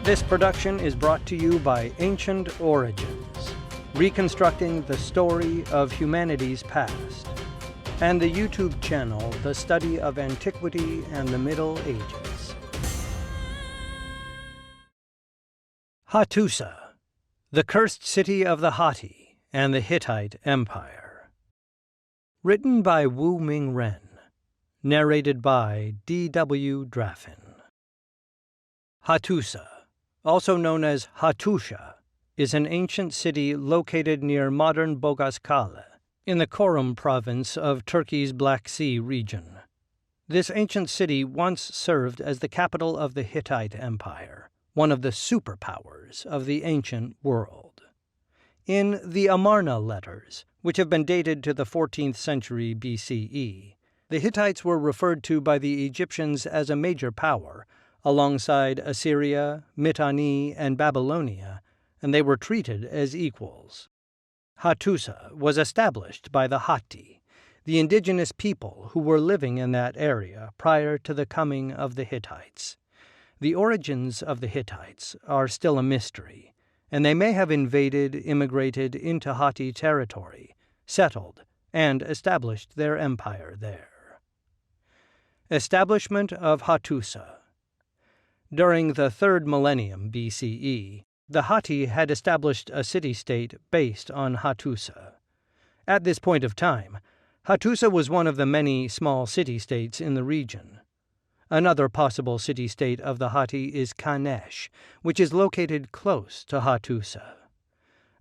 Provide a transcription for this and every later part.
This production is brought to you by Ancient Origins, reconstructing the story of humanity's past, and the YouTube channel, The Study of Antiquity and the Middle Ages. Hattusa, the cursed city of the Hatti and the Hittite Empire. Written by Wu Ming Ren. Narrated by D.W. Draffin. Hattusa, also known as Hattusha, is an ancient city located near modern Boğazkale, in the Çorum province of Turkey's Black Sea region. This ancient city once served as the capital of the Hittite Empire, one of the superpowers of the ancient world. In the Amarna Letters, which have been dated to the 14th century BCE, the Hittites were referred to by the Egyptians as a major power, alongside Assyria, Mitanni, and Babylonia, and they were treated as equals. Hattusa was established by the Hatti, the indigenous people who were living in that area prior to the coming of the Hittites. The origins of the Hittites are still a mystery, and they may have immigrated into Hatti territory, settled, and established their empire there. Establishment of Hattusa. During the 3rd millennium BCE, the Hatti had established a city-state based on Hattusa. At this point of time, Hattusa was one of the many small city-states in the region. Another possible city-state of the Hatti is Kanesh, which is located close to Hattusa.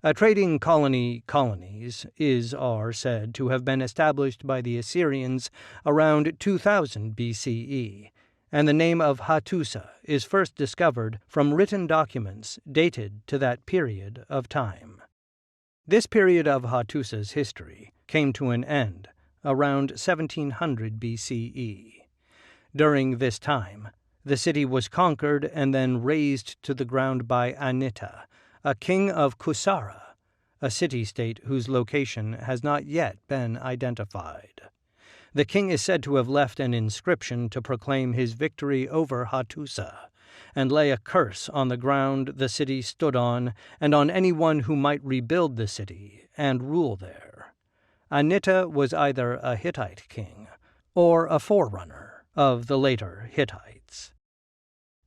A trading colonies are said to have been established by the Assyrians around 2000 BCE, and the name of Hattusa is first discovered from written documents dated to that period of time. This period of Hattusa's history came to an end around 1700 BCE. During this time, the city was conquered and then razed to the ground by Anitta, a king of Kusara, a city-state whose location has not yet been identified. The king is said to have left an inscription to proclaim his victory over Hattusa, and lay a curse on the ground the city stood on and on anyone who might rebuild the city and rule there. Anitta was either a Hittite king or a forerunner of the later Hittites.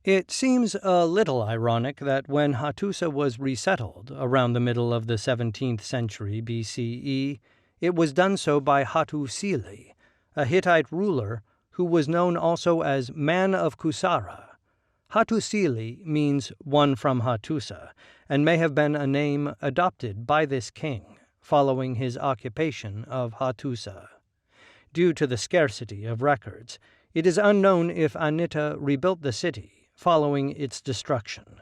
It seems a little ironic that when Hattusa was resettled around the middle of the 17th century BCE, it was done so by Hattusili, a Hittite ruler who was known also as Man of Kusara. Hattusili means one from Hattusa, and may have been a name adopted by this king following his occupation of Hattusa. Due to the scarcity of records, it is unknown if Anitta rebuilt the city following its destruction.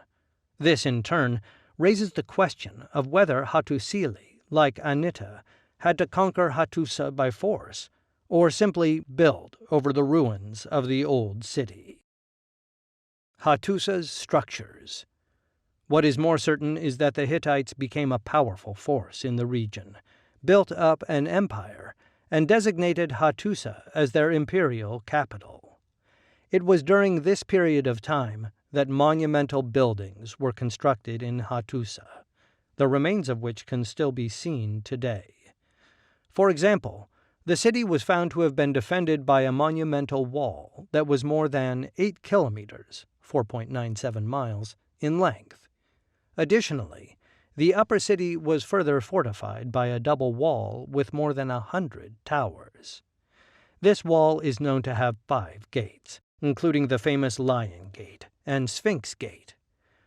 This, in turn, raises the question of whether Hattusili, like Anitta, had to conquer Hattusa by force, or simply build over the ruins of the old city. Hattusa's structures. What is more certain is that the Hittites became a powerful force in the region, built up an empire, and designated Hattusa as their imperial capital. It was during this period of time that monumental buildings were constructed in Hattusa, the remains of which can still be seen today. For example, the city was found to have been defended by a monumental wall that was more than 8 kilometers, 4.97 miles, in length. Additionally, the upper city was further fortified by a double wall with more than 100 towers. This wall is known to have 5 gates, including the famous Lion Gate and Sphinx Gate.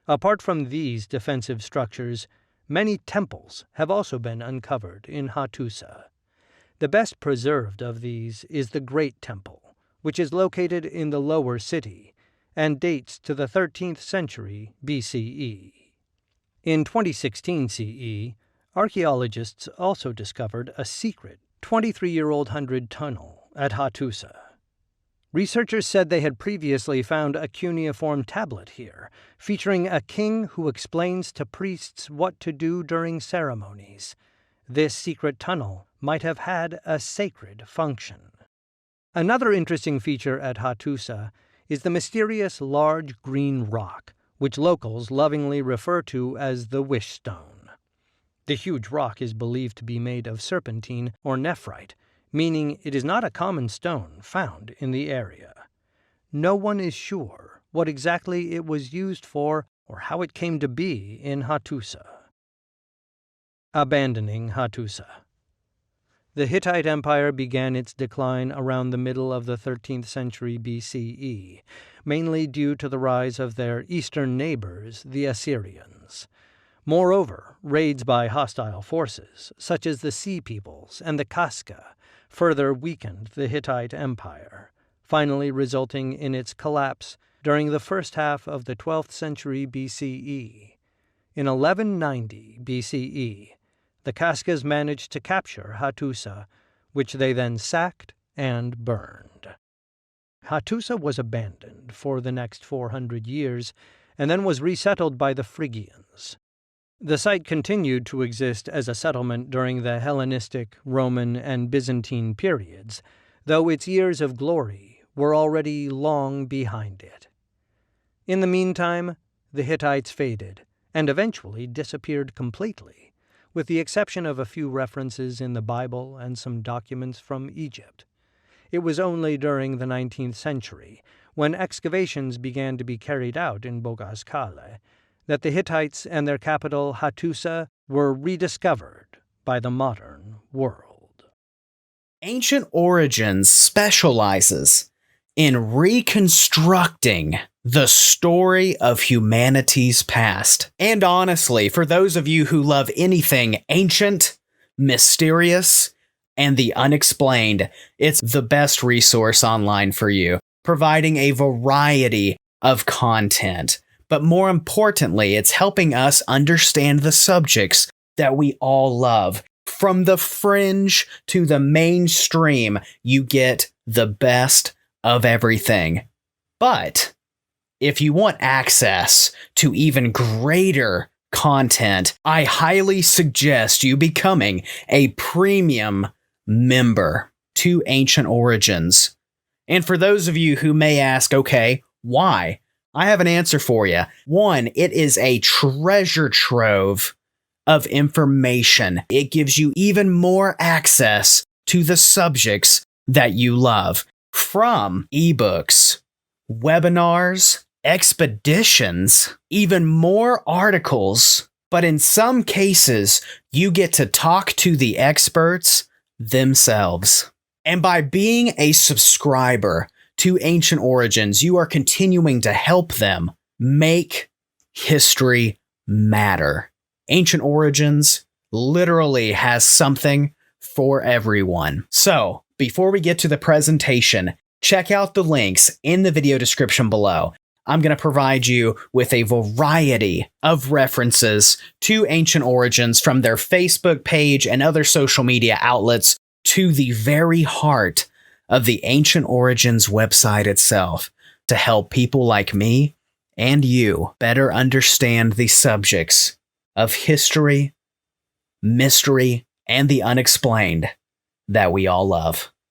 Apart from these defensive structures, many temples have also been uncovered in Hattusa. The best preserved of these is the Great Temple, which is located in the lower city and dates to the 13th century BCE. In 2016 CE, archaeologists also discovered a secret 23-year-old 100 tunnel at Hattusa. Researchers said they had previously found a cuneiform tablet here, featuring a king who explains to priests what to do during ceremonies. This secret tunnel might have had a sacred function. Another interesting feature at Hattusa is the mysterious large green rock, which locals lovingly refer to as the Wish Stone. The huge rock is believed to be made of serpentine or nephrite, meaning it is not a common stone found in the area. No one is sure what exactly it was used for or how it came to be in Hattusa. Abandoning Hattusa. The Hittite Empire began its decline around the middle of the 13th century BCE, mainly due to the rise of their eastern neighbors, the Assyrians. Moreover, raids by hostile forces, such as the Sea Peoples and the Kaska, further weakened the Hittite Empire, finally resulting in its collapse during the first half of the 12th century BCE. In 1190 BCE, the Kaskas managed to capture Hattusa, which they then sacked and burned. Hattusa was abandoned for the next 400 years and then was resettled by the Phrygians. The site continued to exist as a settlement during the Hellenistic, Roman, and Byzantine periods, though its years of glory were already long behind it. In the meantime, the Hittites faded and eventually disappeared completely, with the exception of a few references in the Bible and some documents from Egypt. It was only during the 19th century, when excavations began to be carried out in Boğazkale, that the Hittites and their capital Hattusa were rediscovered by the modern world. Ancient Origins specializes in reconstructing the story of humanity's past. And honestly, for those of you who love anything ancient, mysterious, and the unexplained, it's the best resource online for you, providing a variety of content. But more importantly, it's helping us understand the subjects that we all love. From the fringe to the mainstream, you get the best of everything. But if you want access to even greater content, I highly suggest you becoming a premium member to Ancient Origins. And for those of you who may ask, okay, why? I have an answer for you. One, it is a treasure trove of information. It gives you even more access to the subjects that you love. From ebooks, webinars, expeditions, even more articles. But in some cases, you get to talk to the experts themselves. And by being a subscriber to Ancient Origins, you are continuing to help them make history matter. Ancient Origins literally has something for everyone. So, before we get to the presentation, check out the links in the video description below. I'm going to provide you with a variety of references to Ancient Origins from their Facebook page and other social media outlets to the very heart of the Ancient Origins website itself to help people like me and you better understand the subjects of history, mystery, and the unexplained that we all love.